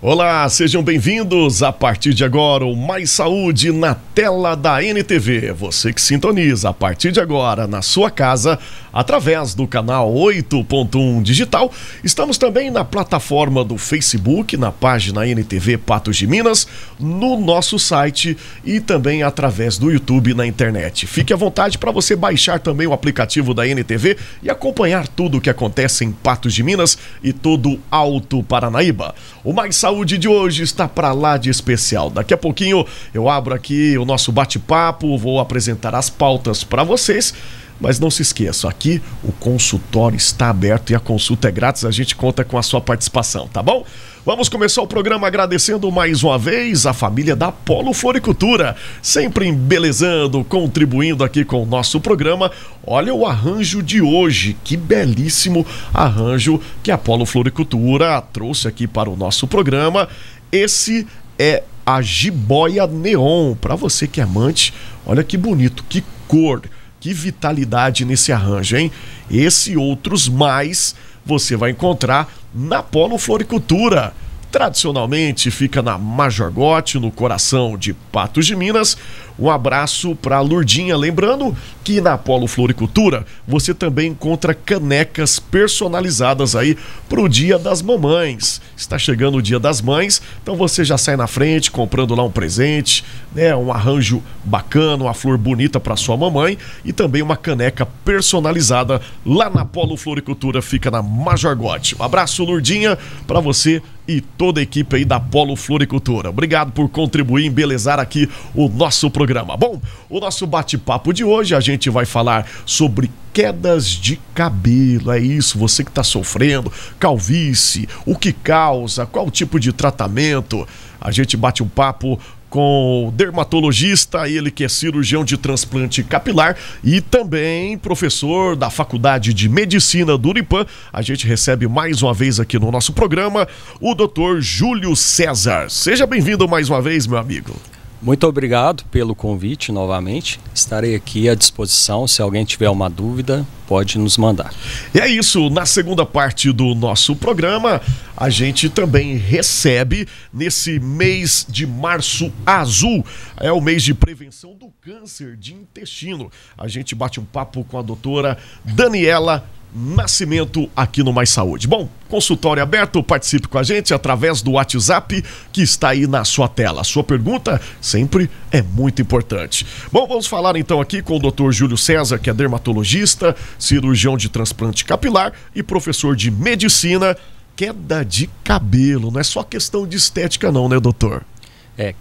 Olá, sejam bem-vindos. A partir de agora, o Mais Saúde na tela da NTV. Você que sintoniza a partir de agora na sua casa, através do canal 8.1 Digital. Estamos também na plataforma do Facebook, na página NTV Patos de Minas, no nosso site e também através do YouTube na internet. Fique à vontade para você baixar também o aplicativo da NTV e acompanhar tudo o que acontece em Patos de Minas e todo o Alto Paranaíba. O Mais Saúde de hoje está para lá de especial. Daqui a pouquinho eu abro aqui o nosso bate-papo, vou apresentar as pautas para vocês. Mas não se esqueça, aqui o consultório está aberto e a consulta é grátis, a gente conta com a sua participação, tá bom? Vamos começar o programa agradecendo mais uma vez a família da Polo Floricultura, sempre embelezando, contribuindo aqui com o nosso programa. Olha o arranjo de hoje, que belíssimo arranjo que a Polo Floricultura trouxe aqui para o nosso programa. Esse é a jiboia neon, para você que é amante, olha que bonito, que cor. Que vitalidade nesse arranjo, hein? Esse e outros mais você vai encontrar na Polo Floricultura. Tradicionalmente fica na Major Gotti, no coração de Patos de Minas. Um abraço para a Lurdinha. Lembrando que na Polo Floricultura você também encontra canecas personalizadas aí para o Dia das Mamães. Está chegando o Dia das Mães, então você já sai na frente comprando lá um presente, né? Um arranjo bacana, uma flor bonita para sua mamãe e também uma caneca personalizada lá na Polo Floricultura, fica na Major Gotti. Um abraço, Lurdinha, para você e toda a equipe aí da Polo Floricultura. Obrigado por contribuir e embelezar aqui o nosso programa. Bom, o nosso bate-papo de hoje a gente vai falar sobre quedas de cabelo. É isso, você que está sofrendo, calvície, o que causa, qual tipo de tratamento. A gente bate um papo com o dermatologista, ele que é cirurgião de transplante capilar e também professor da Faculdade de Medicina do Unipam. A gente recebe mais uma vez aqui no nosso programa o Dr. Júlio César. Seja bem-vindo mais uma vez, meu amigo. Muito obrigado pelo convite novamente. Estarei aqui à disposição. Se alguém tiver uma dúvida, pode nos mandar. E é isso. Na segunda parte do nosso programa, a gente também recebe nesse mês de março azul. É o mês de prevenção do câncer de intestino. A gente bate um papo com a doutora Daniela Nascimento aqui no Mais Saúde. Bom, consultório aberto, participe com a gente através do WhatsApp que está aí na sua tela. A sua pergunta sempre é muito importante. Bom, vamos falar então aqui com o Dr. Júlio César, que é dermatologista, cirurgião de transplante capilar e professor de medicina. Queda de cabelo, não é só questão de estética não, né, doutor?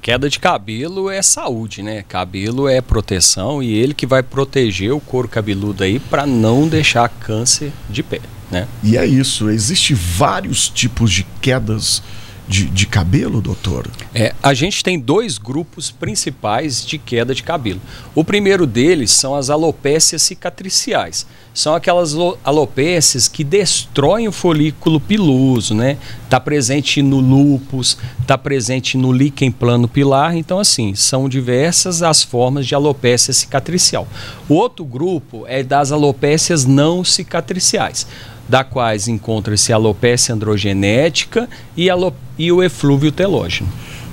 Queda de cabelo é saúde, né? Cabelo é proteção e ele que vai proteger o couro cabeludo aí para não deixar câncer de pele, né? E é isso, existem vários tipos de quedas de cabelo, doutor? A gente tem dois grupos principais de queda de cabelo. O primeiro deles são as alopécias cicatriciais. São aquelas alopécias que destroem o folículo piloso, né? Está presente no lúpus, está presente no líquen plano pilar. Então, assim, são diversas as formas de alopécia cicatricial. O outro grupo é das alopécias não cicatriciais, da quais encontra-se a alopécia androgenética e o eflúvio telógeno.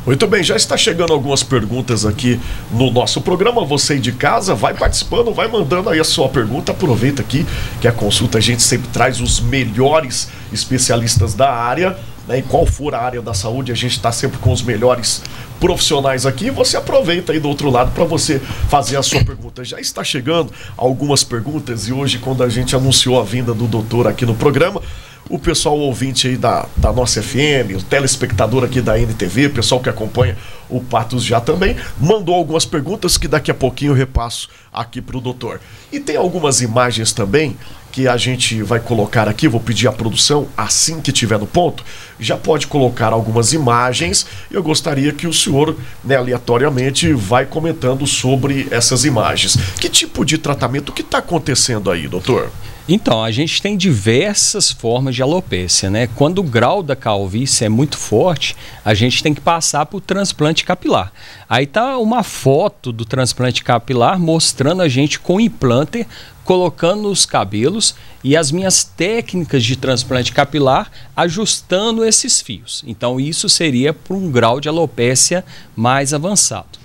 Muito bem, já está chegando algumas perguntas aqui no nosso programa. Você aí de casa, vai participando, vai mandando aí a sua pergunta. Aproveita aqui que a consulta a gente sempre traz os melhores especialistas da área, né? E qual for a área da saúde, a gente está sempre com os melhores profissionais aqui. Você aproveita aí do outro lado para você fazer a sua pergunta. Já está chegando algumas perguntas e hoje, quando a gente anunciou a vinda do doutor aqui no programa, o pessoal ouvinte aí da nossa FM, o telespectador aqui da NTV, o pessoal que acompanha o Patos já também, mandou algumas perguntas que daqui a pouquinho eu repasso aqui para o doutor. E tem algumas imagens também que a gente vai colocar aqui, vou pedir à produção, assim que tiver no ponto, já pode colocar algumas imagens. Eu gostaria que o senhor, né, aleatoriamente, vai comentando sobre essas imagens. Que tipo de tratamento que está acontecendo aí, doutor? Então, a gente tem diversas formas de alopécia, né? Quando o grau da calvície é muito forte, a gente tem que passar por transplante capilar. Aí tá uma foto do transplante capilar mostrando a gente com implanter, colocando os cabelos e as minhas técnicas de transplante capilar ajustando esses fios. Então, isso seria para um grau de alopécia mais avançado.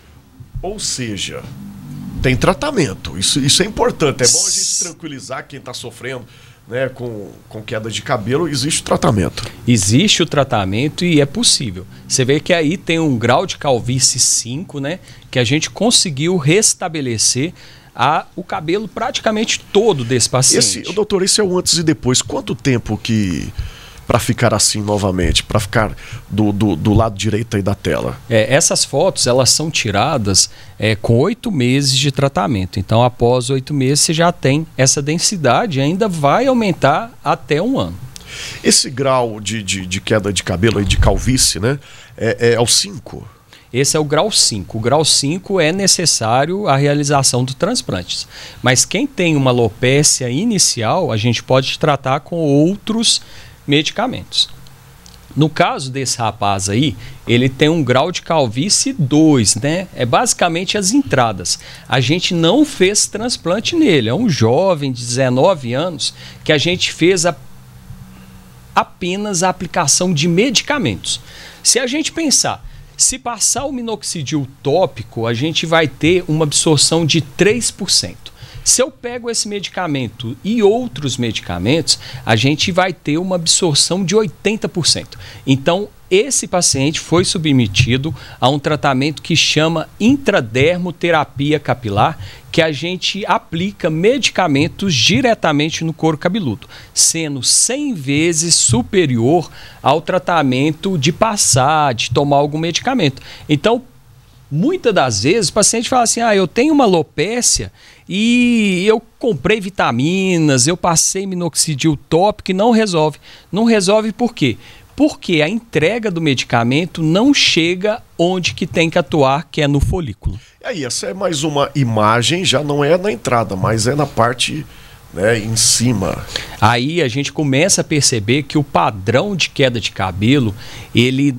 Ou seja, tem tratamento. Isso é importante. É bom a gente tranquilizar quem está sofrendo, né, com queda de cabelo. Existe tratamento. Existe o tratamento e é possível. Você vê que aí tem um grau de calvície 5, né, que a gente conseguiu restabelecer o cabelo praticamente todo desse paciente. Doutor, esse é o antes e depois. Quanto tempo que para ficar assim novamente, para ficar do lado direito aí da tela? Essas fotos, elas são tiradas com 8 meses de tratamento. Então, após 8 meses, você já tem essa densidade e ainda vai aumentar até 1 ano. Esse grau de queda de cabelo aí, de calvície, né? É o 5? Esse é o grau 5. O grau 5 é necessário a realização do transplante. Mas quem tem uma alopécia inicial, a gente pode tratar com outros medicamentos. No caso desse rapaz aí, ele tem um grau de calvície 2, né? É basicamente as entradas. A gente não fez transplante nele. É um jovem de 19 anos que a gente fez apenas a aplicação de medicamentos. Se a gente pensar, se passar o minoxidil tópico, a gente vai ter uma absorção de 3%. Se eu pego esse medicamento e outros medicamentos, a gente vai ter uma absorção de 80%. Então, esse paciente foi submetido a um tratamento que chama intradermoterapia capilar, que a gente aplica medicamentos diretamente no couro cabeludo, sendo 100 vezes superior ao tratamento de passar, de tomar algum medicamento. Então, muitas das vezes o paciente fala assim, eu tenho uma alopécia e eu comprei vitaminas, eu passei minoxidil tópico e não resolve. Não resolve por quê? Porque a entrega do medicamento não chega onde que tem que atuar, que é no folículo. E aí, essa é mais uma imagem, já não é na entrada, mas é na parte, né, em cima. Aí a gente começa a perceber que o padrão de queda de cabelo,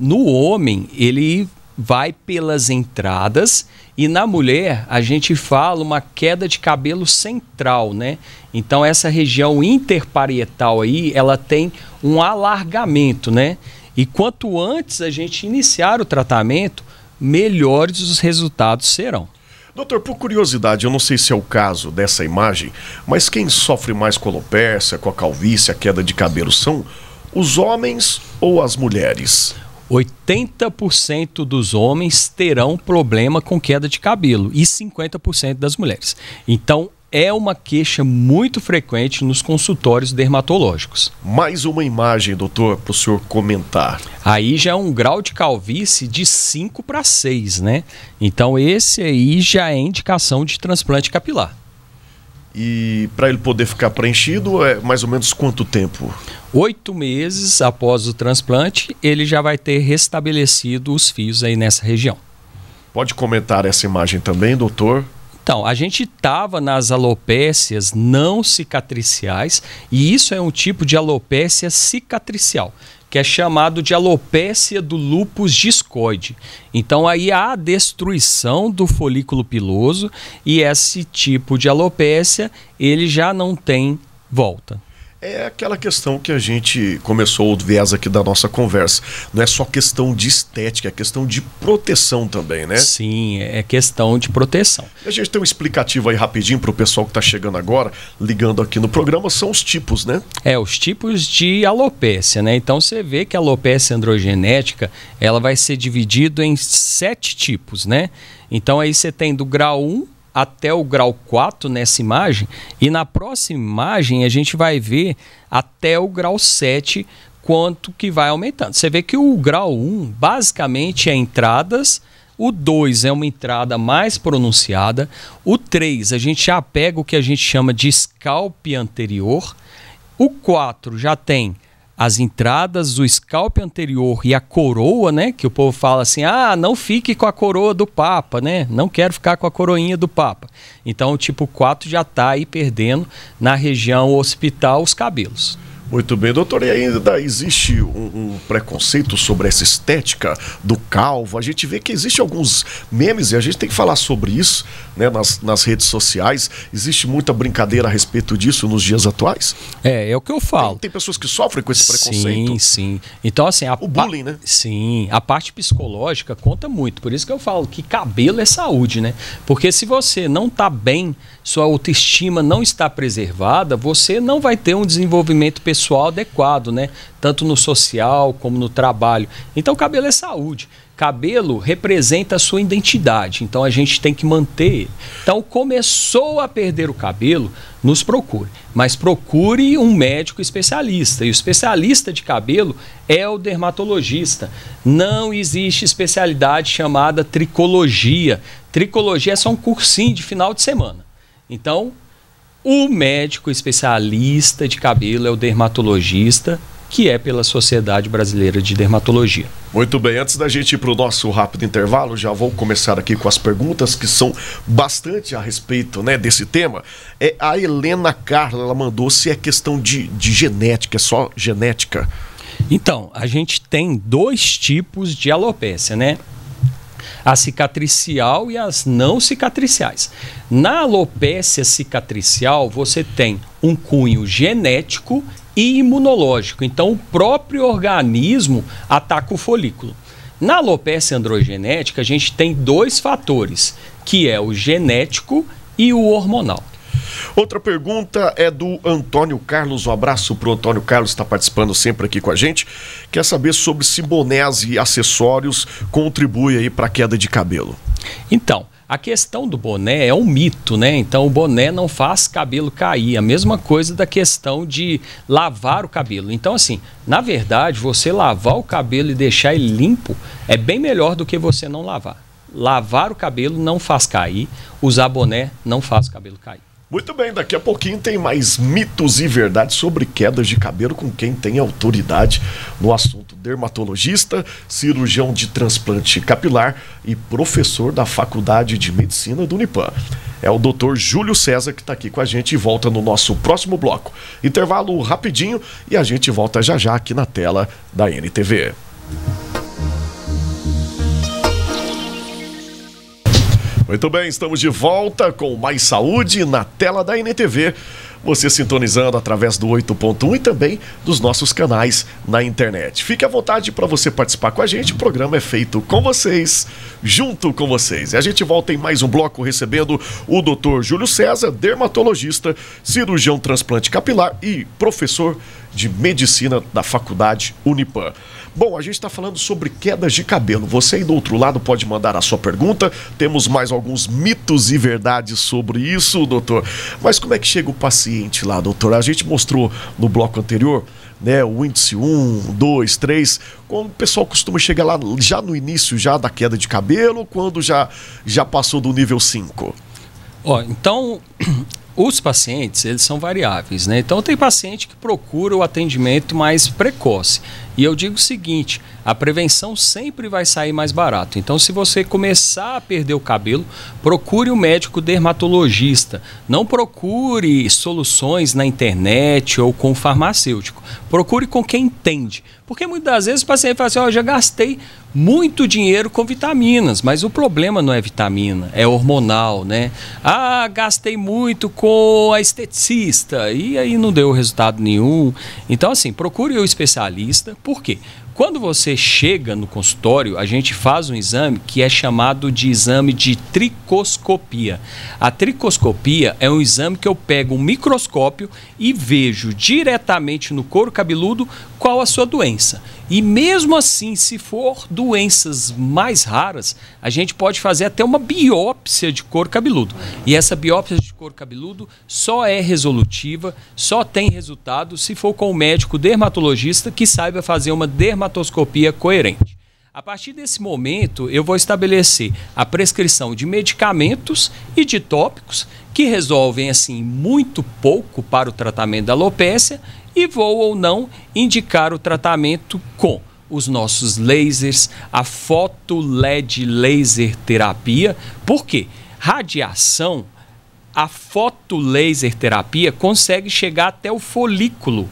no homem, ele vai pelas entradas e na mulher a gente fala uma queda de cabelo central, né? Então essa região interparietal aí, ela tem um alargamento, né? E quanto antes a gente iniciar o tratamento, melhores os resultados serão. Doutor, por curiosidade, eu não sei se é o caso dessa imagem, mas quem sofre mais com a alopécia, com a calvície, a queda de cabelo, são os homens ou as mulheres? 80% dos homens terão problema com queda de cabelo e 50% das mulheres. Então, é uma queixa muito frequente nos consultórios dermatológicos. Mais uma imagem, doutor, para o senhor comentar. Aí já é um grau de calvície de 5 para 6, né? Então, esse aí já é indicação de transplante capilar. E para ele poder ficar preenchido, é mais ou menos quanto tempo? 8 meses após o transplante, ele já vai ter restabelecido os fios aí nessa região. Pode comentar essa imagem também, doutor? Então, a gente estava nas alopécias não cicatriciais e isso é um tipo de alopécia cicatricial, que é chamado de alopécia do lúpus discoide. Então, aí há a destruição do folículo piloso e esse tipo de alopécia, ele já não tem volta. É aquela questão que a gente começou o viés aqui da nossa conversa. Não é só questão de estética, é questão de proteção também, né? Sim, é questão de proteção. A gente tem um explicativo aí rapidinho para o pessoal que está chegando agora, ligando aqui no programa, são os tipos, né? Os tipos de alopécia, né? Então você vê que a alopécia androgenética, ela vai ser dividida em 7 tipos, né? Então aí você tem do grau 1 até o grau 4 nessa imagem, e na próxima imagem a gente vai ver até o grau 7 quanto que vai aumentando. Você vê que o grau 1 basicamente é entradas, o 2 é uma entrada mais pronunciada, o 3 a gente já pega o que a gente chama de scalp anterior, o 4 já tem as entradas do scalp anterior e a coroa, né? Que o povo fala assim, não fique com a coroa do Papa, né? Não quero ficar com a coroinha do Papa. Então o tipo 4 já está aí perdendo na região hospital os cabelos. Muito bem, doutor, e ainda existe um preconceito sobre essa estética do calvo. A gente vê que existe alguns memes e a gente tem que falar sobre isso, né, nas redes sociais. Existe muita brincadeira a respeito disso nos dias atuais? É o que eu falo. Tem pessoas que sofrem com esse preconceito. Sim. Então, assim, o bullying, né? Sim, a parte psicológica conta muito. Por isso que eu falo que cabelo é saúde, né? Porque se você não está bem, sua autoestima não está preservada, você não vai ter um desenvolvimento pessoal adequado, né? Tanto no social como no trabalho. Então, cabelo é saúde. Cabelo representa a sua identidade, então a gente tem que manter ele. Então, começou a perder o cabelo, nos procure. Mas procure um médico especialista. E o especialista de cabelo é o dermatologista. Não existe especialidade chamada tricologia. Tricologia é só um cursinho de final de semana. Então, o médico especialista de cabelo é o dermatologista, que é pela Sociedade Brasileira de Dermatologia. Muito bem, antes da gente ir para o nosso rápido intervalo, já vou começar aqui com as perguntas que são bastante a respeito, né, desse tema. A Helena Carla, ela mandou se é questão de genética, é só genética. Então, a gente tem 2 tipos de alopécia, né? A cicatricial e as não cicatriciais. Na alopécia cicatricial, você tem um cunho genético e imunológico. Então, o próprio organismo ataca o folículo. Na alopécia androgenética, a gente tem 2 fatores, que é o genético e o hormonal. Outra pergunta é do Antônio Carlos. Um abraço para o Antônio Carlos, está participando sempre aqui com a gente. Quer saber sobre se bonés e acessórios contribuem aí para a queda de cabelo. Então, a questão do boné é um mito, né? Então, o boné não faz cabelo cair. A mesma coisa da questão de lavar o cabelo. Então, assim, na verdade, você lavar o cabelo e deixar ele limpo é bem melhor do que você não lavar. Lavar o cabelo não faz cair, usar boné não faz o cabelo cair. Muito bem, daqui a pouquinho tem mais mitos e verdades sobre quedas de cabelo com quem tem autoridade no assunto. Dermatologista, cirurgião de transplante capilar e professor da Faculdade de Medicina do Unipam. É o Dr. Júlio César que está aqui com a gente e volta no nosso próximo bloco. Intervalo rapidinho e a gente volta já já aqui na tela da NTV. Muito bem, estamos de volta com mais saúde na tela da NTV. Você sintonizando através do 8.1 e também dos nossos canais na internet. Fique à vontade para você participar com a gente. O programa é feito com vocês, junto com vocês. E a gente volta em mais um bloco recebendo o Dr. Júlio César, dermatologista, cirurgião transplante capilar e professor de medicina da Faculdade Unipam. Bom, a gente está falando sobre quedas de cabelo. Você aí do outro lado pode mandar a sua pergunta. Temos mais alguns mitos e verdades sobre isso, doutor. Mas como é que chega o paciente lá, doutor? A gente mostrou no bloco anterior, né, o índice 1, 2, 3. Quando o pessoal costuma chegar lá já no início já da queda de cabelo, quando já passou do nível 5? Então, os pacientes, eles são variáveis, né? Então, tem paciente que procura o atendimento mais precoce. E eu digo o seguinte, a prevenção sempre vai sair mais barato. Então, se você começar a perder o cabelo, procure um médico dermatologista. Não procure soluções na internet ou com farmacêutico. Procure com quem entende. Porque muitas das vezes o paciente fala assim, eu já gastei muito dinheiro com vitaminas, mas o problema não é vitamina, é hormonal, né? Gastei muito com a esteticista e aí não deu resultado nenhum. Então, assim, procure o especialista. Por quê? Quando você chega no consultório, a gente faz um exame que é chamado de exame de tricoscopia. A tricoscopia é um exame que eu pego um microscópio e vejo diretamente no couro cabeludo qual a sua doença. E mesmo assim, se for doenças mais raras, a gente pode fazer até uma biópsia de couro cabeludo. E essa biópsia de couro cabeludo só é resolutiva, só tem resultado se for com um médico dermatologista que saiba fazer uma dermatoscopia coerente. A partir desse momento, eu vou estabelecer a prescrição de medicamentos e de tópicos que resolvem assim muito pouco para o tratamento da alopécia e vou ou não indicar o tratamento com os nossos lasers, a foto LED laser terapia. Por quê? Radiação, a foto laser terapia consegue chegar até o folículo,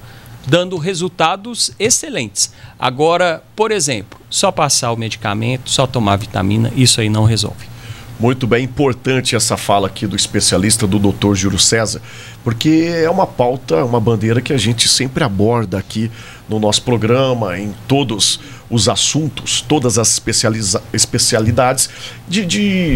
dando resultados excelentes. Agora, por exemplo, só passar o medicamento, só tomar vitamina, isso aí não resolve. Muito bem, importante essa fala aqui do especialista, do Dr. Júlio César, porque é uma pauta, uma bandeira que a gente sempre aborda aqui no nosso programa, em todos os assuntos, todas as especialidades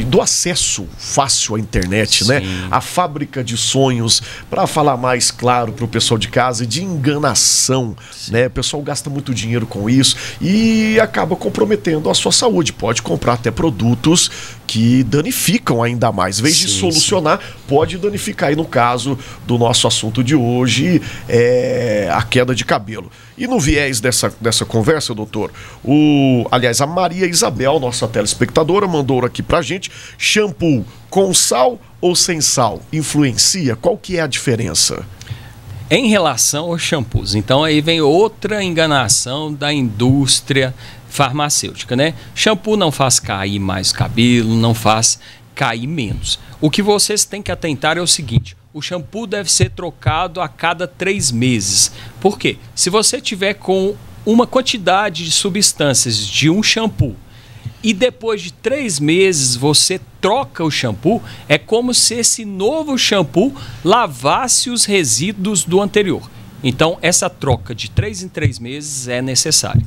do acesso fácil à internet, Sim. né? A fábrica de sonhos, para falar mais claro para o pessoal de casa, e de enganação, né? O pessoal gasta muito dinheiro com isso e acaba comprometendo a sua saúde. Pode comprar até produtos que danificam ainda mais. Em vez de solucionar, pode danificar. E no caso do nosso assunto de hoje, a queda de cabelo. E no viés dessa conversa, doutor, aliás, a Maria Isabel, nossa telespectadora, mandou aqui pra gente: shampoo com sal ou sem sal influencia? Qual que é a diferença? Em relação aos shampoos, então aí vem outra enganação da indústria farmacêutica, né? Shampoo não faz cair mais cabelo, não faz cair menos. O que vocês têm que atentar é o seguinte: o shampoo deve ser trocado a cada 3 meses. Por quê? Se você tiver com uma quantidade de substâncias de um shampoo e depois de 3 meses você troca o shampoo, é como se esse novo shampoo lavasse os resíduos do anterior. Então, essa troca de 3 em 3 meses é necessária.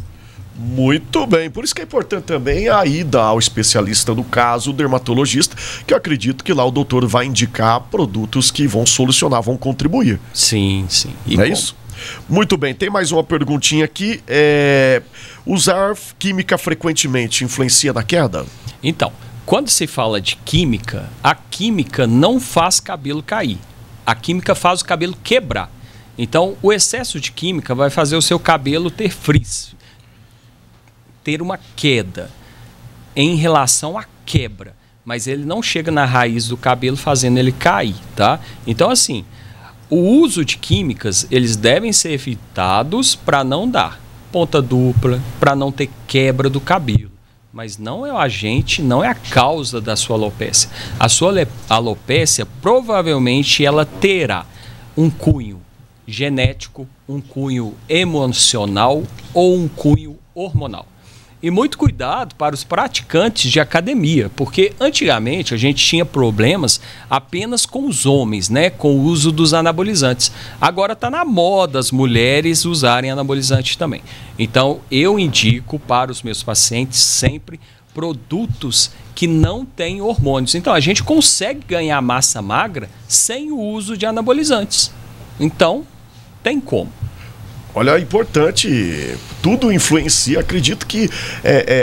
Muito bem, por isso que é importante também a ida ao especialista do caso, o dermatologista, que eu acredito que lá o doutor vai indicar produtos que vão solucionar, vão contribuir. Sim, sim. Não é isso? Muito bem, tem mais uma perguntinha aqui. Usar química frequentemente influencia na queda? Então, quando se fala de química, a química não faz cabelo cair. A química faz o cabelo quebrar. Então, o excesso de química vai fazer o seu cabelo ter frizz, ter uma queda em relação à quebra, mas ele não chega na raiz do cabelo fazendo ele cair, tá? Então, assim, o uso de químicas, eles devem ser evitados para não dar ponta dupla, para não ter quebra do cabelo, mas não é o agente, não é a causa da sua alopécia. A sua alopécia, provavelmente, ela terá um cunho genético, um cunho emocional ou um cunho hormonal. E muito cuidado para os praticantes de academia, porque antigamente a gente tinha problemas apenas com os homens, né, com o uso dos anabolizantes. Agora está na moda as mulheres usarem anabolizante também. Então eu indico para os meus pacientes sempre produtos que não têm hormônios. Então a gente consegue ganhar massa magra sem o uso de anabolizantes. Então tem como. Olha, é importante, tudo influencia, acredito que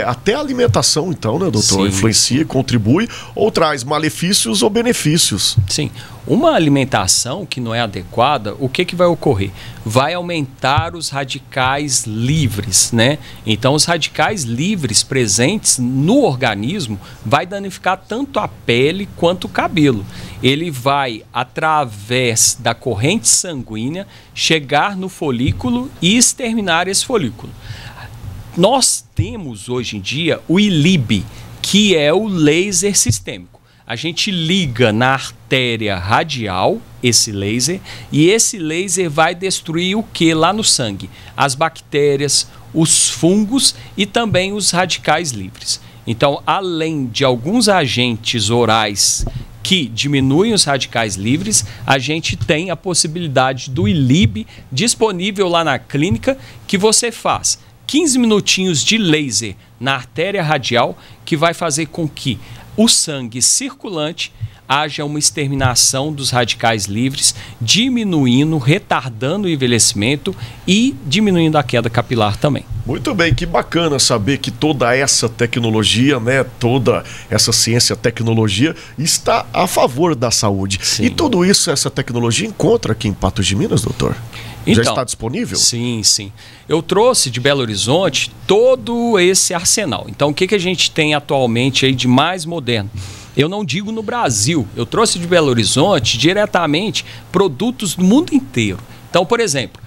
até a alimentação, então, né, doutor? Sim. Influencia, contribui ou traz malefícios ou benefícios. Sim, uma alimentação que não é adequada, o que vai ocorrer? Vai aumentar os radicais livres, né? Então, os radicais livres presentes no organismo vai danificar tanto a pele quanto o cabelo. Ele vai, através da corrente sanguínea, chegar no folículo e exterminar esse folículo. Nós temos hoje em dia o ILIB, que é o laser sistêmico. A gente liga na artéria radial esse laser e esse laser vai destruir o que lá no sangue? As bactérias, os fungos e também os radicais livres. Então, além de alguns agentes orais que diminuem os radicais livres, a gente tem a possibilidade do ILIB disponível lá na clínica, que você faz 15 minutinhos de laser na artéria radial, que vai fazer com que o sangue circulante haja uma exterminação dos radicais livres, diminuindo, retardando o envelhecimento e diminuindo a queda capilar também. Muito bem, que bacana saber que toda essa tecnologia, né, toda essa ciência, tecnologia está a favor da saúde. Sim. E tudo isso, essa tecnologia encontra aqui em Patos de Minas, doutor? Então, já está disponível? Sim, sim. Eu trouxe de Belo Horizonte todo esse arsenal. Então, o que a gente tem atualmente aí de mais moderno? Eu não digo no Brasil, eu trouxe de Belo Horizonte diretamente produtos do mundo inteiro. Então, por exemplo,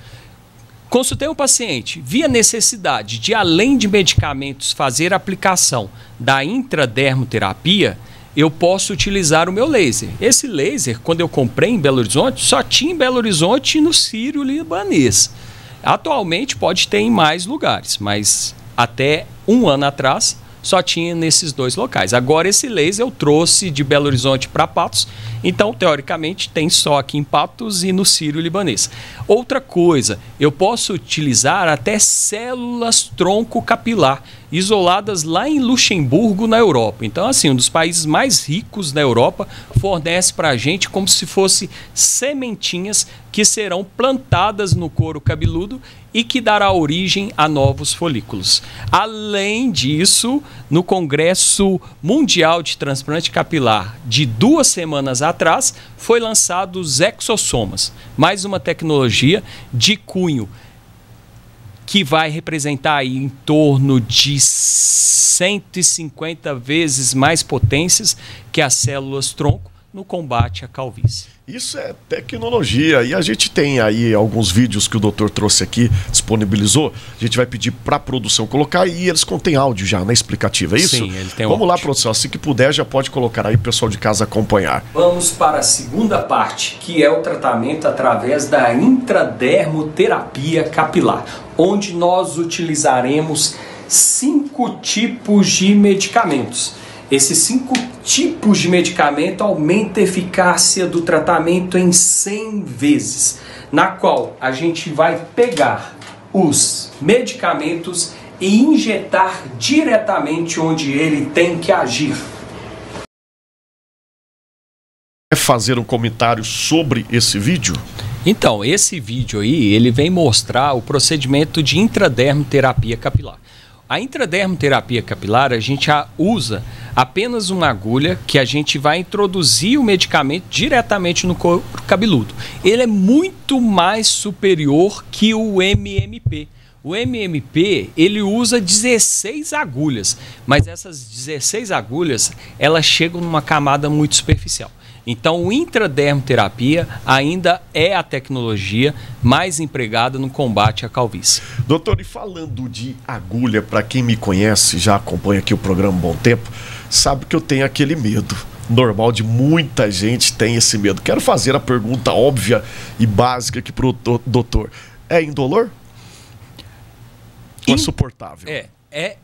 Consultei um paciente, vi a necessidade de, além de medicamentos, fazer a aplicação da intradermoterapia, eu posso utilizar o meu laser. Esse laser, quando eu comprei em Belo Horizonte, só tinha em Belo Horizonte e no Sírio-Libanês. Atualmente pode ter em mais lugares, mas até um ano atrás só tinha nesses 2 locais. Agora esse laser eu trouxe de Belo Horizonte para Patos, então teoricamente tem só aqui em Patos e no Sírio-Libanês. Outra coisa, eu posso utilizar até células tronco capilar, isoladas lá em Luxemburgo, na Europa. Então, assim, um dos países mais ricos da Europa fornece para a gente como se fosse sementinhas que serão plantadas no couro cabeludo e que dará origem a novos folículos. Além disso, no Congresso Mundial de Transplante Capilar de 2 semanas atrás, foi lançado os exossomas, mais uma tecnologia de cunho que vai representar aí em torno de 150 vezes mais potências que as células tronco no combate à calvície. Isso é tecnologia, e a gente tem aí alguns vídeos que o doutor trouxe aqui, disponibilizou. A gente vai pedir para a produção colocar, e eles contêm áudio já na explicativa, é isso? Sim, ele tem Vamos áudio. lá, produção, assim que puder já pode colocar aí o pessoal de casa acompanhar. Vamos para a segunda parte, que é o tratamento através da intradermoterapia capilar, onde nós utilizaremos 5 tipos de medicamentos. Esses 5 tipos de medicamento aumentam a eficácia do tratamento em 100 vezes, na qual a gente vai pegar os medicamentos e injetar diretamente onde ele tem que agir. Quer fazer um comentário sobre esse vídeo? Então, esse vídeo aí, ele vem mostrar o procedimento de intradermoterapia capilar. A intradermoterapia capilar, a gente usa apenas uma agulha que a gente vai introduzir o medicamento diretamente no couro cabeludo. Ele é muito mais superior que o MMP. O MMP, ele usa 16 agulhas, mas essas 16 agulhas, elas chegam numa camada muito superficial. Então, o intradermoterapia ainda é a tecnologia mais empregada no combate à calvície. Doutor, e falando de agulha, para quem me conhece, já acompanha aqui o programa há um bom tempo, sabe que eu tenho aquele medo normal de muita gente tem esse medo. Quero fazer a pergunta óbvia e básica aqui para o doutor. É indolor? Ou é suportável? É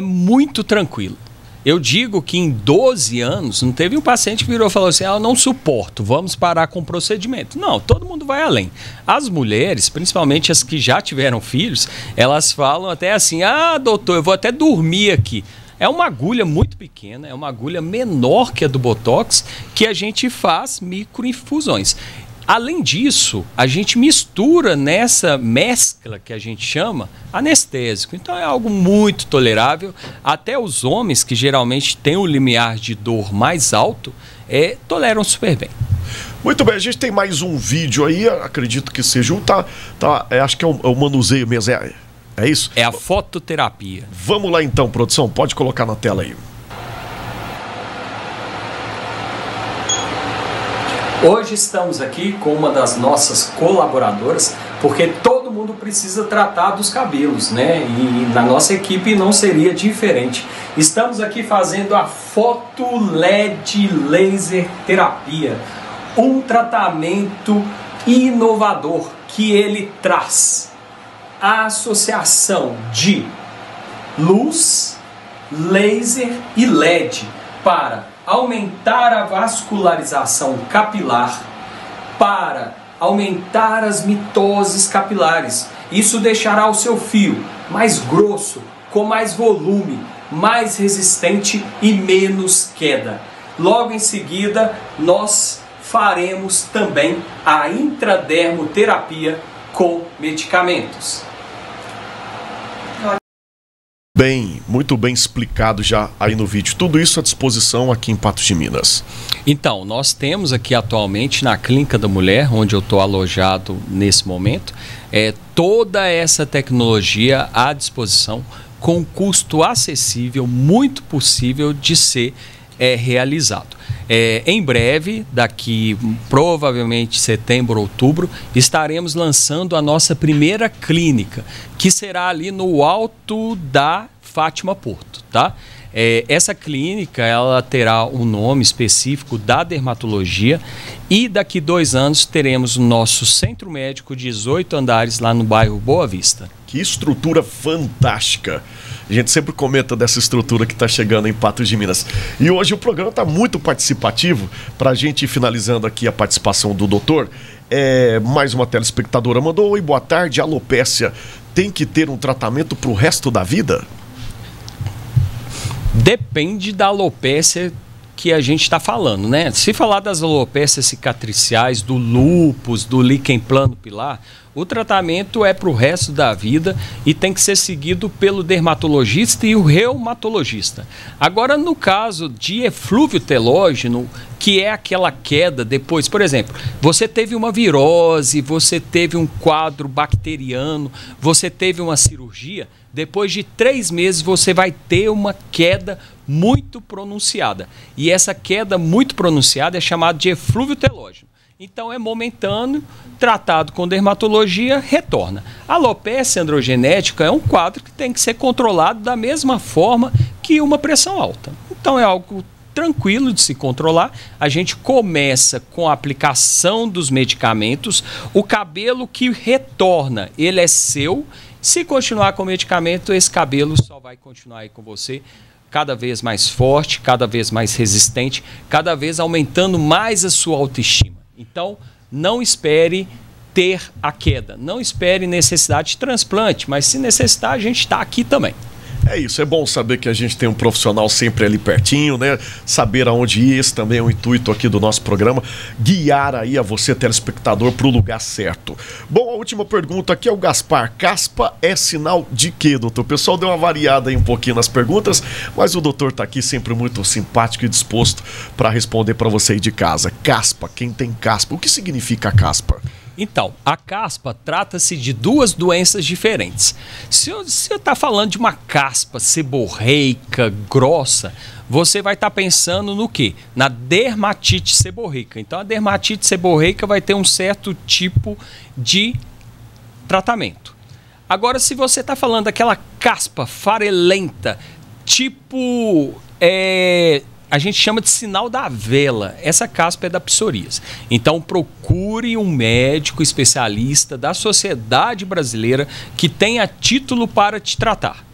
muito tranquilo. Eu digo que em 12 anos não teve um paciente que virou e falou assim: eu não suporto, vamos parar com o procedimento. Não, todo mundo vai além. As mulheres, principalmente as que já tiveram filhos, elas falam até assim: ah, doutor, eu vou até dormir aqui. É uma agulha muito pequena, é uma agulha menor que a do Botox, que a gente faz microinfusões. Além disso, a gente mistura nessa mescla que a gente chama anestésico. Então é algo muito tolerável. Até os homens, que geralmente têm um limiar de dor mais alto, toleram super bem. Muito bem, a gente tem mais um vídeo aí, acredito que seja um, acho que é o manuseio mesmo, é isso? É a fototerapia. Vamos lá então, produção, pode colocar na tela aí. Hoje estamos aqui com uma das nossas colaboradoras, porque todo mundo precisa tratar dos cabelos, né? E na nossa equipe não seria diferente. Estamos aqui fazendo a Foto LED Laser Terapia, um tratamento inovador que ele traz a associação de luz, laser e LED para aumentar a vascularização capilar, para aumentar as mitoses capilares. Isso deixará o seu fio mais grosso, com mais volume, mais resistente e menos queda. Logo em seguida, nós faremos também a intradermoterapia com medicamentos. Bem, muito bem explicado já aí no vídeo. Tudo isso à disposição aqui em Patos de Minas. Então, nós temos aqui atualmente na Clínica da Mulher, onde eu estou alojado nesse momento, toda essa tecnologia à disposição com custo acessível, muito possível de ser realizado. Em breve, daqui provavelmente setembro, outubro, estaremos lançando a nossa primeira clínica, que será ali no alto da Fátima Porto, tá? Essa clínica, ela terá um nome específico da dermatologia e daqui 2 anos teremos o nosso centro médico de 18 andares lá no bairro Boa Vista. Que estrutura fantástica! A gente sempre comenta dessa estrutura que está chegando em Patos de Minas. E hoje o programa está muito participativo. Para a gente ir finalizando aqui a participação do doutor, mais uma telespectadora mandou: oi, boa tarde, alopécia tem que ter um tratamento para o resto da vida? Depende da alopécia que a gente está falando, né? Se falar das alopécias cicatriciais, do lúpus, do líquen plano pilar, o tratamento é para o resto da vida e tem que ser seguido pelo dermatologista e o reumatologista. Agora, no caso de eflúvio telógeno, que é aquela queda depois, por exemplo, você teve uma virose, você teve um quadro bacteriano, você teve uma cirurgia, depois de 3 meses você vai ter uma queda muito pronunciada. E essa queda muito pronunciada é chamada de eflúvio telógeno. Então é momentâneo, tratado com dermatologia, retorna. A alopécia androgenética é um quadro que tem que ser controlado da mesma forma que uma pressão alta. Então é algo tranquilo de se controlar. A gente começa com a aplicação dos medicamentos. O cabelo que retorna, ele é seu. Se continuar com o medicamento, esse cabelo só vai continuar aí com você, cada vez mais forte, cada vez mais resistente, cada vez aumentando mais a sua autoestima. Então, não espere ter a queda, não espere necessidade de transplante, mas se necessitar, a gente está aqui também. É isso, é bom saber que a gente tem um profissional sempre ali pertinho, né? Saber aonde ir, esse também é o intuito aqui do nosso programa, guiar aí a você, telespectador, para o lugar certo. Bom, a última pergunta aqui é o Gaspar. Caspa é sinal de quê, doutor? O pessoal deu uma variada aí um pouquinho nas perguntas, mas o doutor tá aqui sempre muito simpático e disposto para responder para você aí de casa. Caspa, quem tem caspa? O que significa a caspa? Então, a caspa trata-se de 2 doenças diferentes. Se você está falando de uma caspa seborreica, grossa, você vai estar pensando no quê? Na dermatite seborreica. Então, a dermatite seborreica vai ter um certo tipo de tratamento. Agora, se você está falando daquela caspa farelenta, tipo... a gente chama de sinal da vela. Essa caspa é da psoríase. Então procure um médico especialista da Sociedade Brasileira que tenha título para te tratar,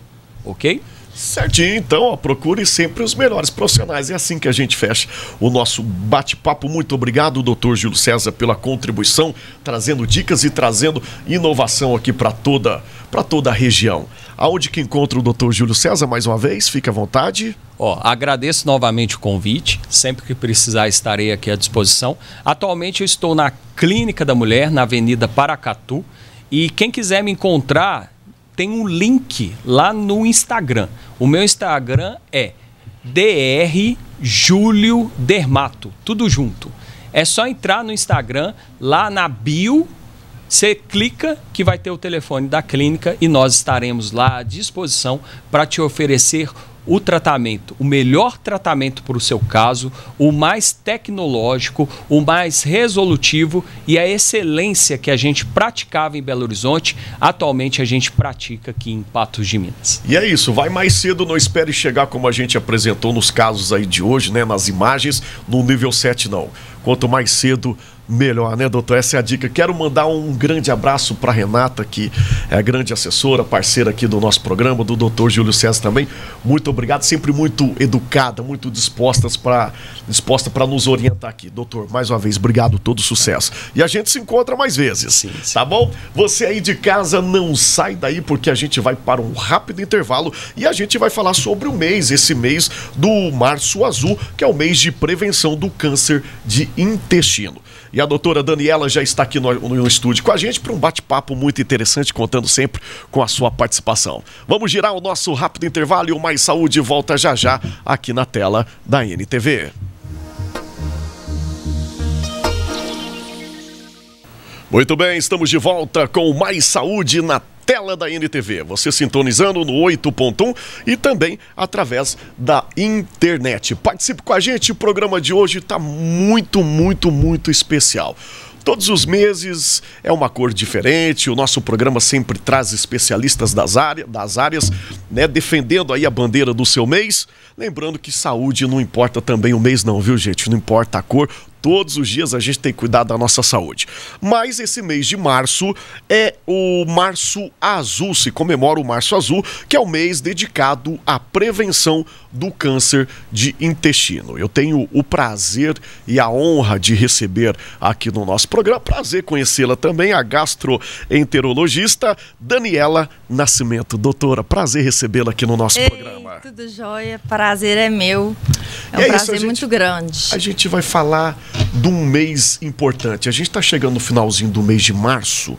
ok? Certinho, então, ó, procure sempre os melhores profissionais. É assim que a gente fecha o nosso bate-papo. Muito obrigado, doutor Júlio César, pela contribuição, trazendo dicas e trazendo inovação aqui para toda a região. Aonde que encontra o doutor Júlio César, mais uma vez? Fique à vontade. Agradeço novamente o convite. Sempre que precisar, estarei aqui à disposição. Atualmente eu estou na Clínica da Mulher, na Avenida Paracatu. E quem quiser me encontrar, tem um link lá no Instagram. O meu Instagram é Dr. Júlio Dermato, tudo junto. É só entrar no Instagram, lá na bio, você clica que vai ter o telefone da clínica e nós estaremos lá à disposição para te oferecer o tratamento, o melhor tratamento para o seu caso, o mais tecnológico, o mais resolutivo e a excelência que a gente praticava em Belo Horizonte, atualmente a gente pratica aqui em Patos de Minas. E é isso, vai mais cedo, não espere chegar como a gente apresentou nos casos aí de hoje, né, nas imagens, no nível 7 não. Quanto mais cedo, melhor, né, doutor? Essa é a dica. Quero mandar um grande abraço para Renata, que é a grande assessora, parceira aqui do nosso programa, do doutor Júlio César também. Muito obrigado, sempre muito educada, muito disposta para nos orientar aqui. Doutor, mais uma vez, obrigado, todo sucesso. E a gente se encontra mais vezes, sim. Tá bom? Você aí de casa, não sai daí, porque a gente vai para um rápido intervalo e a gente vai falar sobre o mês, esse mês do Março Azul, que é o mês de prevenção do câncer de intestino. E a doutora Daniela já está aqui no estúdio com a gente para um bate-papo muito interessante, contando sempre com a sua participação. Vamos girar o nosso rápido intervalo e o Mais Saúde volta já já aqui na tela da NTV. Muito bem, estamos de volta com o Mais Saúde na tela da NTV. Você sintonizando no 8.1 e também através da internet. Participe com a gente, o programa de hoje está muito especial. Todos os meses é uma cor diferente, o nosso programa sempre traz especialistas das áreas, né, defendendo aí a bandeira do seu mês. Lembrando que saúde não importa também o mês não, viu gente? Não importa a cor, todos os dias a gente tem que cuidar da nossa saúde. Mas esse mês de março é o Março Azul, se comemora o Março Azul, que é o mês dedicado à prevenção do câncer de intestino. Eu tenho o prazer e a honra de receber aqui no nosso programa, prazer conhecê-la também, a gastroenterologista Daniela Nascimento. Doutora, prazer recebê-la aqui no nosso programa. Tudo jóia, prazer é meu. É um prazer muito grande. A gente vai falar de um mês importante. A gente está chegando no finalzinho do mês de março,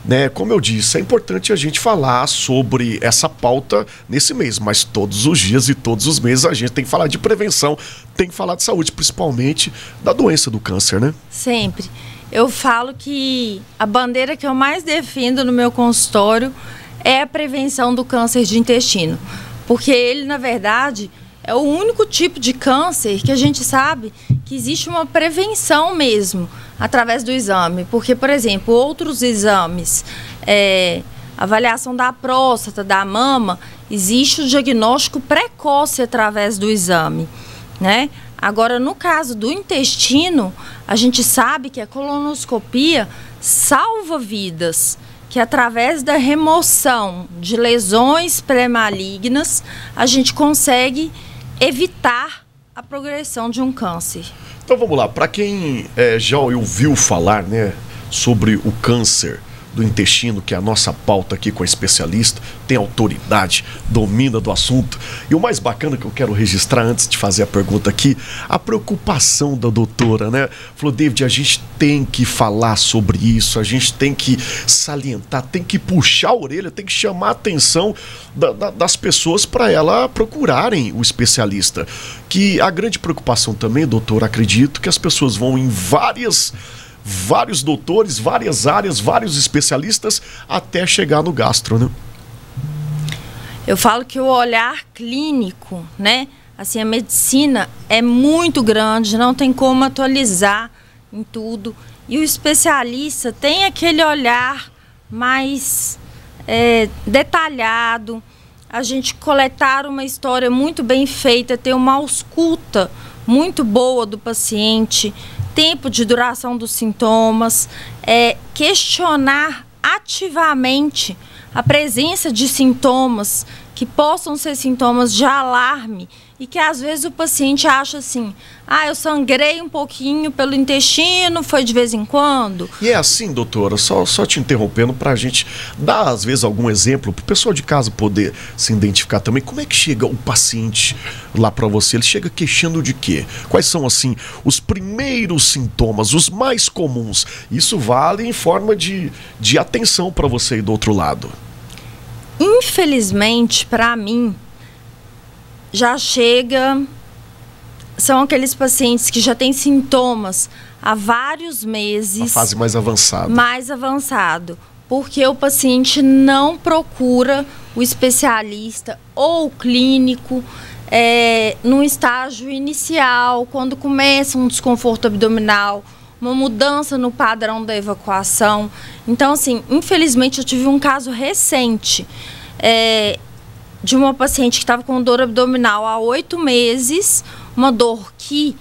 né? Como eu disse, é importante a gente falar sobre essa pauta nesse mês, mas todos os dias e todos os meses a gente tem que falar de prevenção, tem que falar de saúde, principalmente da doença do câncer, né? Sempre. Eu falo que a bandeira que eu mais defendo no meu consultório é a prevenção do câncer de intestino, porque ele, na verdade, é o único tipo de câncer que a gente sabe que existe uma prevenção mesmo, através do exame. Porque, por exemplo, outros exames, avaliação da próstata, da mama, existe o diagnóstico precoce através do exame, né? Agora, no caso do intestino, a gente sabe que a colonoscopia salva vidas, que através da remoção de lesões pré-malignas, a gente consegue evitar a progressão de um câncer. Então vamos lá, para quem já ouviu falar, né, sobre o câncer do intestino, que é a nossa pauta aqui com a especialista, tem autoridade, domina do assunto. E o mais bacana que eu quero registrar antes de fazer a pergunta aqui, a preocupação da doutora, né? Falou, David, a gente tem que falar sobre isso, a gente tem que salientar, tem que puxar a orelha, tem que chamar a atenção das pessoas para ela procurarem o especialista. Que a grande preocupação também, doutor, acredito que as pessoas vão em vários doutores, várias áreas, vários especialistas, até chegar no gastro, né? Eu falo que o olhar clínico, né? Assim, a medicina é muito grande, não tem como atualizar em tudo. E o especialista tem aquele olhar mais detalhado, a gente coletar uma história muito bem feita, ter uma ausculta muito boa do paciente, tempo de duração dos sintomas, questionar ativamente a presença de sintomas que possam ser sintomas de alarme e que às vezes o paciente acha assim, eu sangrei um pouquinho pelo intestino, foi de vez em quando. E é assim, doutora, só te interrompendo para a gente dar às vezes algum exemplo, para o pessoal de casa poder se identificar também. Como é que chega o paciente lá para você? Ele chega queixando de quê? Quais são, assim, os primeiros sintomas, os mais comuns? Isso vale em forma de atenção para você aí do outro lado. Infelizmente, para mim, já são aqueles pacientes que já têm sintomas há vários meses. A fase mais avançada. Mais avançado, porque o paciente não procura o especialista ou o clínico num estágio inicial, quando começa um desconforto abdominal, uma mudança no padrão da evacuação. Então, assim, infelizmente eu tive um caso recente de uma paciente que estava com dor abdominal há 8 meses, uma dor que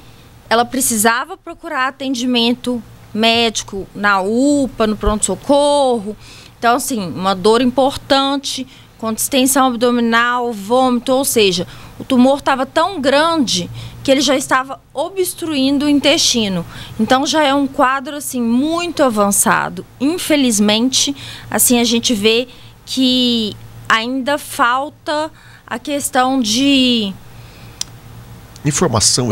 ela precisava procurar atendimento médico na UPA, no pronto-socorro. Então, assim, uma dor importante, com distensão abdominal, vômito, ou seja, o tumor estava tão grande que ele já estava obstruindo o intestino. Então já é um quadro assim muito avançado. Infelizmente, assim, a gente vê que ainda falta a questão de informação,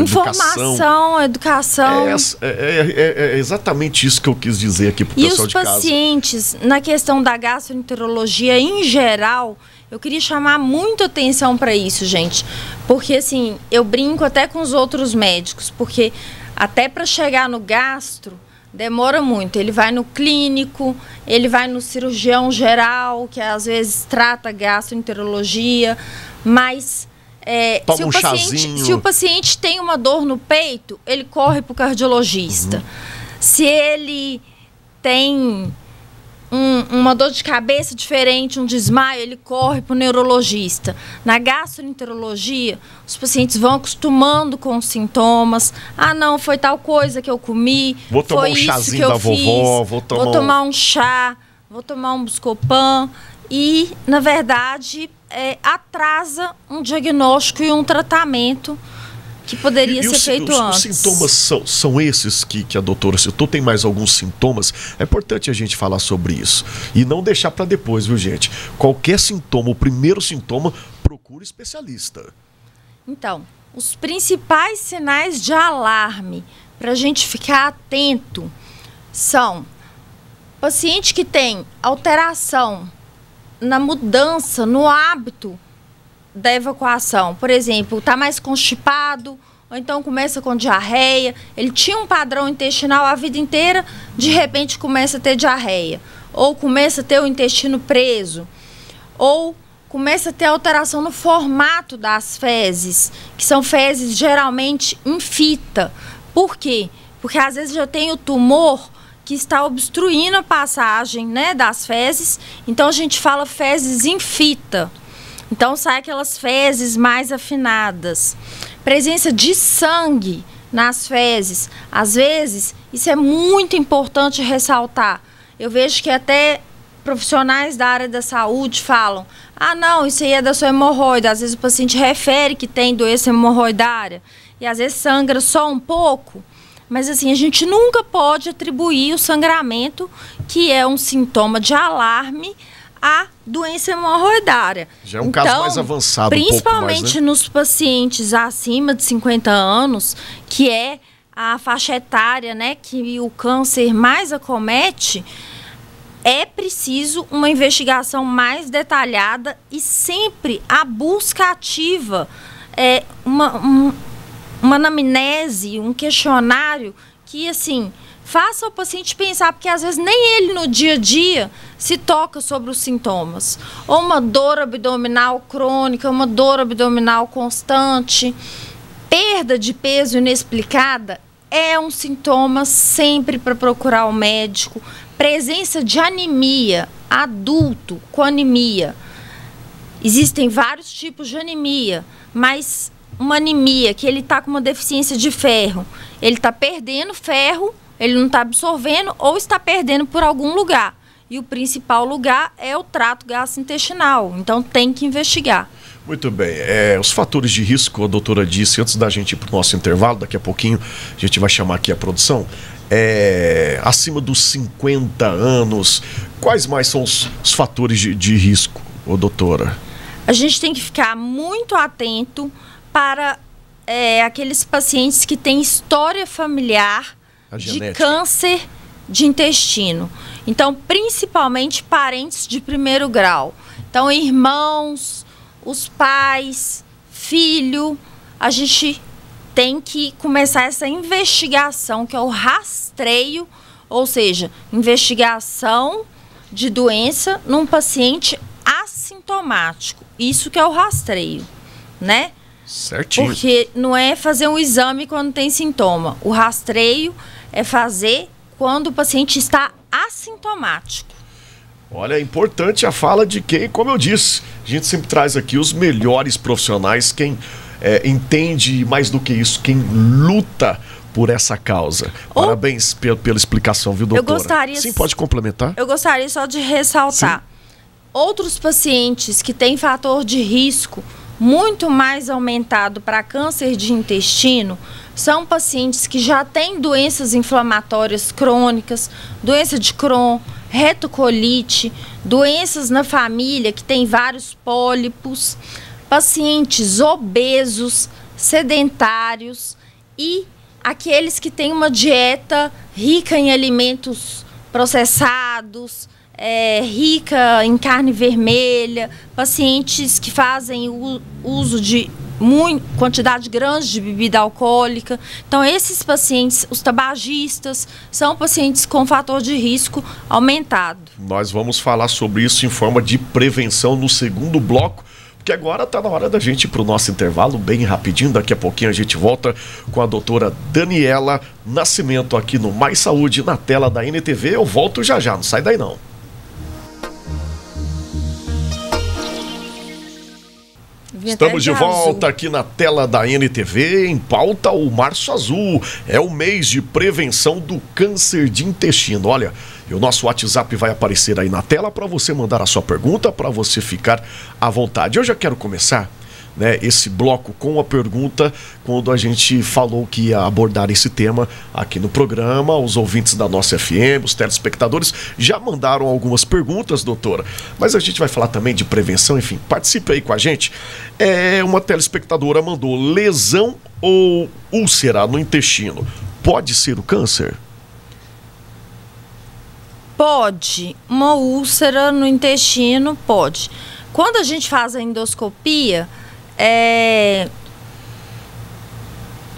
educação. É exatamente isso que eu quis dizer aqui para o pessoal de casa. E os pacientes, na questão da gastroenterologia em geral, eu queria chamar muito atenção para isso, gente. Porque, assim, eu brinco até com os outros médicos, porque até para chegar no gastro, demora muito. Ele vai no clínico, ele vai no cirurgião geral, que às vezes trata gastroenterologia, mas se o paciente tem uma dor no peito, ele corre para o cardiologista. Se ele tem uma dor de cabeça diferente, um desmaio, ele corre para o neurologista. Na gastroenterologia, os pacientes vão acostumando com os sintomas. Ah, não, foi tal coisa que eu comi, vou tomar foi um isso chazinho que eu da vovó, fiz, vou tomar um chá, vou tomar um Buscopan. E, na verdade, atrasa um diagnóstico e um tratamento que poderia ser feito antes. Os sintomas são esses que a doutora citou? Tem mais alguns sintomas? É importante a gente falar sobre isso. E não deixar para depois, viu, gente? Qualquer sintoma, o primeiro sintoma, procure especialista. Então, os principais sinais de alarme para a gente ficar atento são paciente que tem alteração na mudança, no hábito da evacuação. Por exemplo, está mais constipado, ou então começa com diarreia. Ele tinha um padrão intestinal a vida inteira, de repente começa a ter diarreia. Ou começa a ter o intestino preso. Ou começa a ter alteração no formato das fezes, que são fezes geralmente em fita. Por quê? Porque às vezes já tem o tumor que está obstruindo a passagem, né, das fezes. Então a gente fala fezes em fita. Então, sai aquelas fezes mais afinadas. Presença de sangue nas fezes. Às vezes, isso é muito importante ressaltar. Eu vejo que até profissionais da área da saúde falam: ah, não, isso aí é da sua hemorroida. Às vezes o paciente refere que tem doença hemorroidária. E às vezes sangra só um pouco. Mas assim, a gente nunca pode atribuir o sangramento, que é um sintoma de alarme, a doença hemorroidária. Já é um caso mais avançado, principalmente um pouco mais, né? Nos pacientes acima de 50 anos, que é a faixa etária, né, que o câncer mais acomete, é preciso uma investigação mais detalhada e sempre a busca ativa, uma anamnese, um questionário que, assim, faça o paciente pensar, porque às vezes nem ele no dia a dia se toca sobre os sintomas. Ou uma dor abdominal crônica, uma dor abdominal constante, perda de peso inexplicada é um sintoma sempre para procurar o médico. Presença de anemia, adulto com anemia. Existem vários tipos de anemia, mas uma anemia que ele está com uma deficiência de ferro, ele está perdendo ferro, ele não está absorvendo ou está perdendo por algum lugar. E o principal lugar é o trato gastrointestinal. Então, tem que investigar. Muito bem. Os fatores de risco, a doutora disse, antes da gente ir para o nosso intervalo, daqui a pouquinho a gente vai chamar aqui a produção, acima dos 50 anos, quais mais são os fatores de risco, doutora? A gente tem que ficar muito atento para aqueles pacientes que têm história familiar de câncer de intestino. Então, principalmente parentes de primeiro grau. Então, irmãos, os pais, filho, a gente tem que começar essa investigação, que é o rastreio, ou seja, investigação de doença num paciente assintomático. Isso que é o rastreio, né? Certinho. Porque não é fazer um exame quando tem sintoma. O rastreio é fazer quando o paciente está assintomático. Olha, é importante a fala de quem, como eu disse, a gente sempre traz aqui os melhores profissionais, quem entende mais do que isso, quem luta por essa causa. Parabéns pela explicação, viu, doutora? Sim, pode complementar? Eu gostaria só de ressaltar. Sim. Outros pacientes que têm fator de risco muito mais aumentado para câncer de intestino são pacientes que já têm doenças inflamatórias crônicas, doença de Crohn, retocolite, doenças na família que tem vários pólipos, pacientes obesos, sedentários e aqueles que têm uma dieta rica em alimentos processados, rica em carne vermelha, pacientes que fazem o uso de quantidade grande de bebida alcoólica. Então, esses pacientes, os tabagistas, são pacientes com fator de risco aumentado. Nós vamos falar sobre isso em forma de prevenção no segundo bloco, porque agora está na hora da gente ir para o nosso intervalo bem rapidinho. Daqui a pouquinho a gente volta com a doutora Daniela Nascimento aqui no Mais Saúde, na tela da NTV. Eu volto já já, não sai daí não. Estamos de volta aqui na tela da NTV, em pauta o Março Azul. É o mês de prevenção do câncer de intestino. Olha, e o nosso WhatsApp vai aparecer aí na tela para você mandar a sua pergunta, para você ficar à vontade. Eu já quero começar, né, esse bloco com a pergunta quando a gente falou que ia abordar esse tema aqui no programa. Os ouvintes da nossa FM, os telespectadores já mandaram algumas perguntas, doutora, mas a gente vai falar também de prevenção. Enfim, participe aí com a gente. Uma telespectadora mandou: lesão ou úlcera no intestino pode ser o câncer? Pode. Uma úlcera no intestino pode. Quando a gente faz a endoscopia,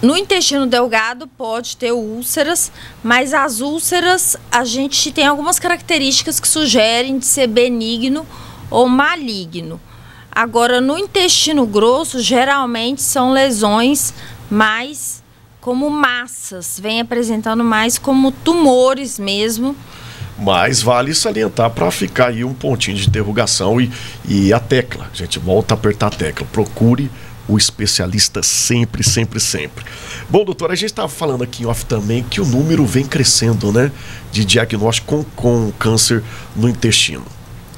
no intestino delgado pode ter úlceras, mas as úlceras, a gente tem algumas características que sugerem de ser benigno ou maligno. Agora, no intestino grosso, geralmente são lesões mais como massas, vem apresentando mais como tumores mesmo. Mas vale salientar para ficar aí um pontinho de interrogação e a tecla. A gente volta a apertar a tecla. Procure o especialista sempre, sempre, sempre. Bom, doutora, a gente estava falando aqui em off também que o número vem crescendo, né, de diagnóstico com câncer no intestino.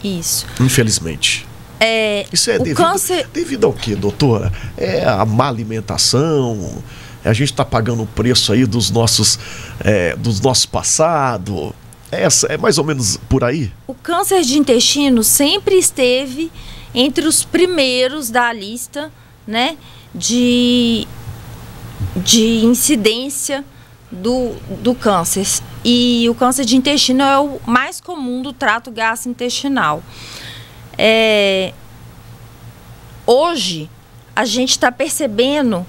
Isso. Infelizmente. Isso é devido ao quê, doutora? É a má alimentação? A gente está pagando o preço aí dos nossos passados? É mais ou menos por aí? O câncer de intestino sempre esteve entre os primeiros da lista, né, de incidência do câncer. E o câncer de intestino é o mais comum do trato gastrointestinal. Hoje, a gente está percebendo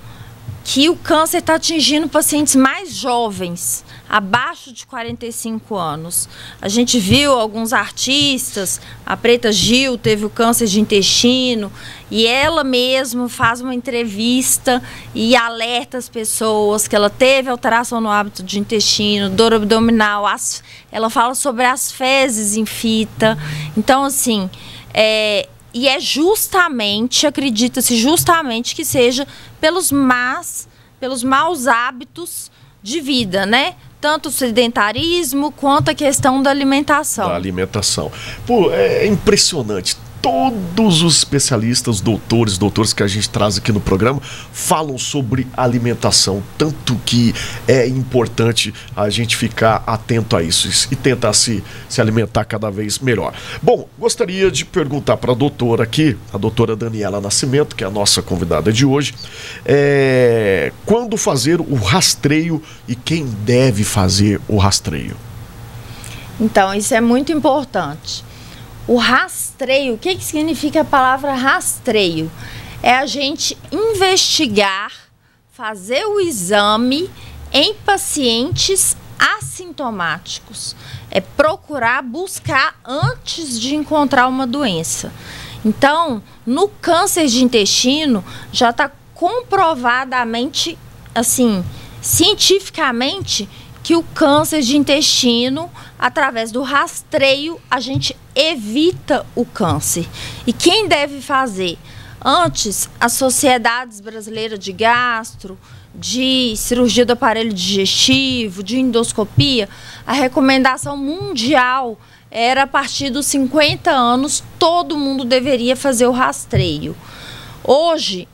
que o câncer está atingindo pacientes mais jovens, abaixo de 45 anos. A gente viu alguns artistas, a Preta Gil teve o câncer de intestino, e ela mesma faz uma entrevista e alerta as pessoas que ela teve alteração no hábito de intestino, dor abdominal, ela fala sobre as fezes em fita. Então, assim, e é justamente, acredita-se justamente que seja pelos maus hábitos de vida, né? Tanto o sedentarismo quanto a questão da alimentação. Da alimentação. Pô, é impressionante. Todos os especialistas, doutores que a gente traz aqui no programa falam sobre alimentação, tanto que é importante a gente ficar atento a isso e tentar se alimentar cada vez melhor. Bom, gostaria de perguntar para a doutora aqui, a doutora Daniela Nascimento, que é a nossa convidada de hoje, quando fazer o rastreio e quem deve fazer o rastreio? Então, isso é muito importante. O rastreio, o que significa a palavra rastreio? É a gente investigar, fazer o exame em pacientes assintomáticos. É procurar buscar antes de encontrar uma doença. Então, no câncer de intestino, já está comprovadamente, assim, cientificamente, que o câncer de intestino, através do rastreio, a gente evita o câncer. E quem deve fazer? Antes, as sociedades brasileiras de gastro, de cirurgia do aparelho digestivo, de endoscopia, a recomendação mundial era a partir dos 50 anos, todo mundo deveria fazer o rastreio. Hoje,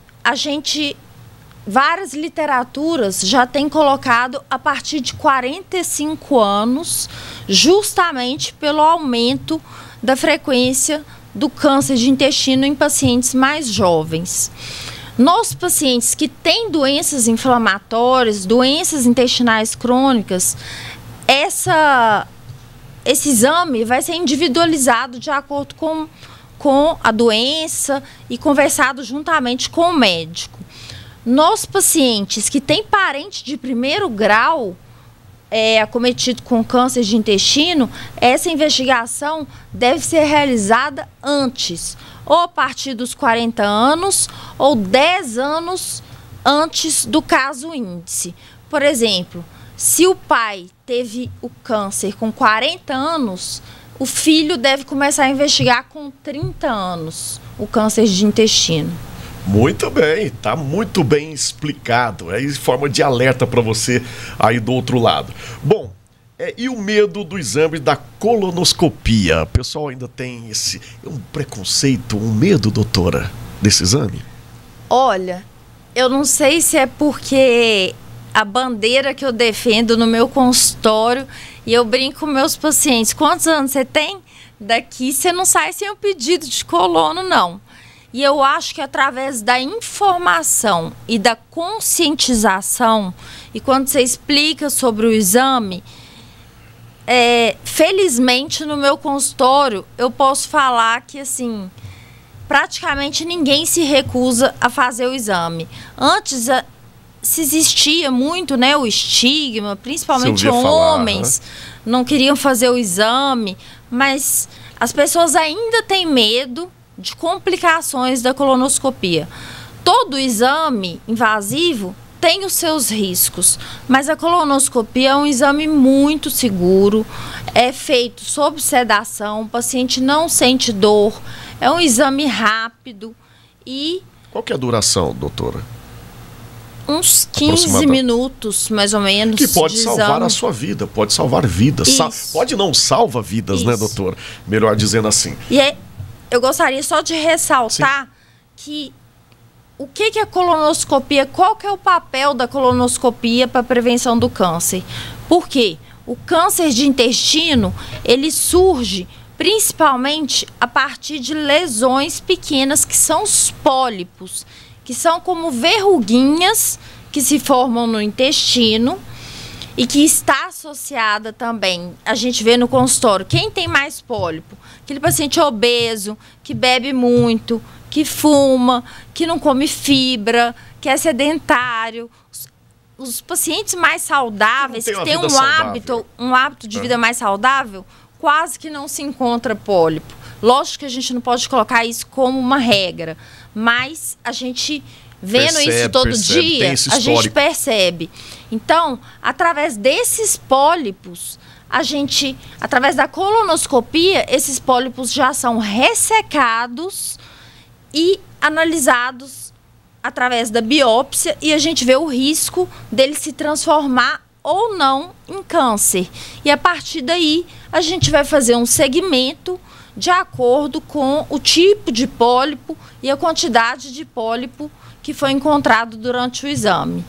várias literaturas já têm colocado a partir de 45 anos, justamente pelo aumento da frequência do câncer de intestino em pacientes mais jovens. Nos pacientes que têm doenças inflamatórias, doenças intestinais crônicas, esse exame vai ser individualizado de acordo com com a doença e conversado juntamente com o médico. Nos pacientes que têm parente de primeiro grau acometido com câncer de intestino, essa investigação deve ser realizada antes, ou a partir dos 40 anos, ou 10 anos antes do caso índice. Por exemplo, se o pai teve o câncer com 40 anos, o filho deve começar a investigar com 30 anos o câncer de intestino. Muito bem, tá muito bem explicado. É em forma de alerta para você aí do outro lado. Bom, e o medo do exame da colonoscopia? O pessoal ainda tem um preconceito, um medo, doutora, desse exame? Olha, eu não sei se é porque a bandeira que eu defendo no meu consultório, e eu brinco com meus pacientes, quantos anos você tem? Daqui você não sai sem um pedido de colono, não. E eu acho que através da informação e da conscientização, e quando você explica sobre o exame, felizmente no meu consultório eu posso falar que assim, praticamente ninguém se recusa a fazer o exame. Antes se existia muito, né, o estigma, principalmente homens não queriam fazer o exame, mas as pessoas ainda têm medo de complicações da colonoscopia. Todo exame invasivo tem os seus riscos, mas a colonoscopia é um exame muito seguro, é feito sob sedação, o paciente não sente dor, é um exame rápido e... Qual que é a duração, doutora? Uns 15 minutos, mais ou menos. Que pode salvar a sua vida, pode salvar vidas. Pode não, salva vidas, né, doutora? Melhor dizendo assim. E eu gostaria só de ressaltar que o que é a colonoscopia, qual que é o papel da colonoscopia para a prevenção do câncer? Por quê? O câncer de intestino, ele surge principalmente a partir de lesões pequenas, que são os pólipos, que são como verruguinhas que se formam no intestino e que está associada também, a gente vê no consultório, quem tem mais pólipo? Aquele paciente obeso, que bebe muito, que fuma, que não come fibra, que é sedentário. Os pacientes mais saudáveis, que têm um hábito de vida mais saudável, quase que não se encontra pólipo. Lógico que a gente não pode colocar isso como uma regra, mas a gente, vendo isso todo dia, a gente percebe. Então, através desses pólipos, através da colonoscopia, esses pólipos já são ressecados e analisados através da biópsia, e a gente vê o risco dele se transformar ou não em câncer. E a partir daí, a gente vai fazer um segmento de acordo com o tipo de pólipo e a quantidade de pólipo que foi encontrado durante o exame.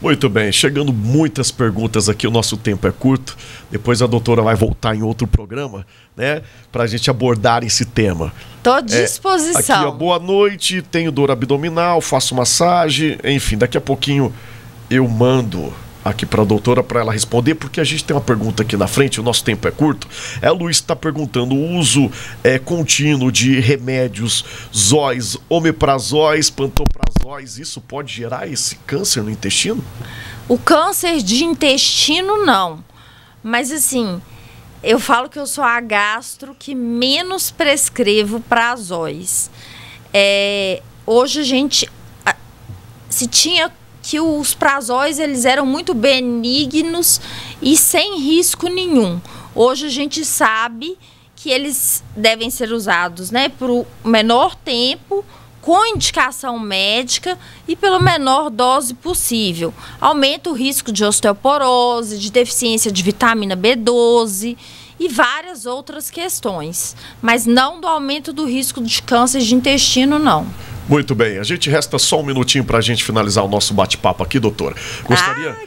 Muito bem, chegando muitas perguntas aqui, o nosso tempo é curto. Depois a doutora vai voltar em outro programa, né, para a gente abordar esse tema. Estou à disposição. Aqui, ó, boa noite, tenho dor abdominal, faço massagem, enfim, daqui a pouquinho eu mando aqui para a doutora para ela responder, porque a gente tem uma pergunta aqui na frente, o nosso tempo é curto. A Luiz está perguntando: o uso contínuo de remédios, zóis, omeprazóis, pantoprazóis, isso pode gerar esse câncer no intestino? O câncer de intestino não, mas assim, eu falo que eu sou a gastro que menos prescrevo prazóis. Hoje a gente se tinha que os prazóis, eles eram muito benignos e sem risco nenhum. Hoje a gente sabe que eles devem ser usados, né, por o menor tempo, com indicação médica e pela menor dose possível. Aumenta o risco de osteoporose, de deficiência de vitamina B12 e várias outras questões, mas não do aumento do risco de câncer de intestino, não. Muito bem, a gente resta só um minutinho para a gente finalizar o nosso bate-papo aqui, doutora.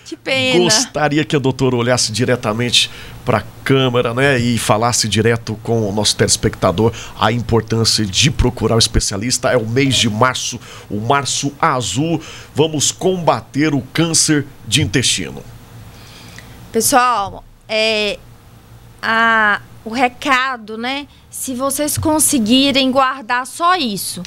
Que pena. Gostaria que a doutora olhasse diretamente para a câmera, né, e falasse direto com o nosso telespectador a importância de procurar o especialista. É o mês de março, o Março Azul. Vamos combater o câncer de intestino. Pessoal, o recado, né? Se vocês conseguirem guardar só isso,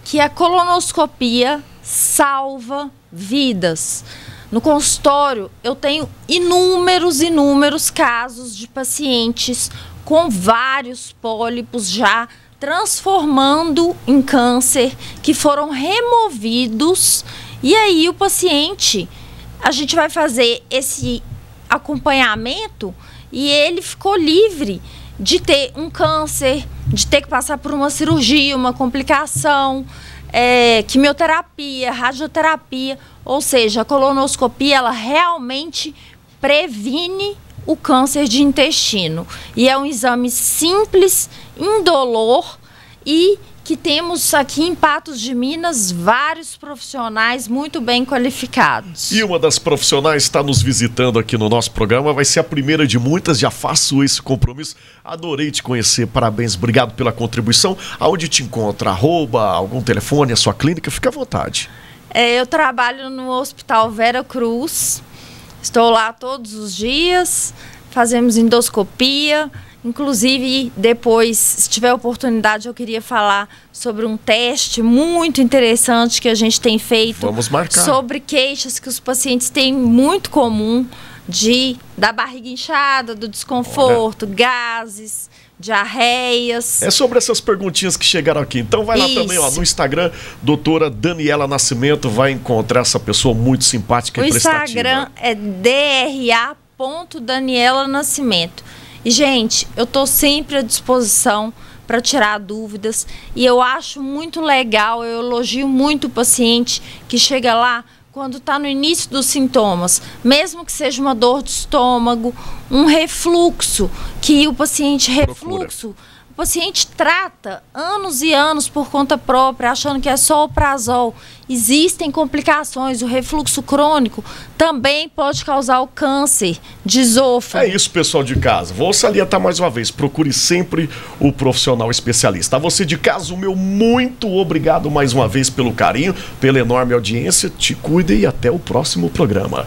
que a colonoscopia salva vidas. No consultório, eu tenho inúmeros casos de pacientes com vários pólipos já transformando em câncer, que foram removidos. E aí o paciente, a gente vai fazer esse acompanhamento e ele ficou livre de ter um câncer, de ter que passar por uma cirurgia, uma complicação, quimioterapia, radioterapia. Ou seja, a colonoscopia, ela realmente previne o câncer de intestino. E é um exame simples, indolor e que temos aqui em Patos de Minas vários profissionais muito bem qualificados. E uma das profissionais está nos visitando aqui no nosso programa, vai ser a primeira de muitas, já faço esse compromisso. Adorei te conhecer, parabéns, obrigado pela contribuição. Aonde te encontra? Algum telefone, a sua clínica? Fica à vontade. Eu trabalho no Hospital Vera Cruz, estou lá todos os dias, fazemos endoscopia. Inclusive, depois, se tiver oportunidade, eu queria falar sobre um teste muito interessante que a gente tem feito. Vamos marcar. Sobre queixas que os pacientes têm muito comum da barriga inchada, do desconforto, gases, diarreias. É sobre essas perguntinhas que chegaram aqui. Então vai lá também, ó, no Instagram, doutora Daniela Nascimento, vai encontrar essa pessoa muito simpática e prestativa. O Instagram é dra.daniela Nascimento. E, gente, eu tô sempre à disposição para tirar dúvidas. E eu acho muito legal, eu elogio muito o paciente que chega lá quando está no início dos sintomas, mesmo que seja uma dor de estômago, um refluxo, que o paciente o paciente trata anos e anos por conta própria, achando que é só o prazol. Existem complicações, o refluxo crônico também pode causar o câncer de esôfago. É isso, pessoal de casa. Vou salientar mais uma vez, procure sempre o profissional especialista. A você de casa, o meu muito obrigado mais uma vez pelo carinho, pela enorme audiência. Te cuide e até o próximo programa.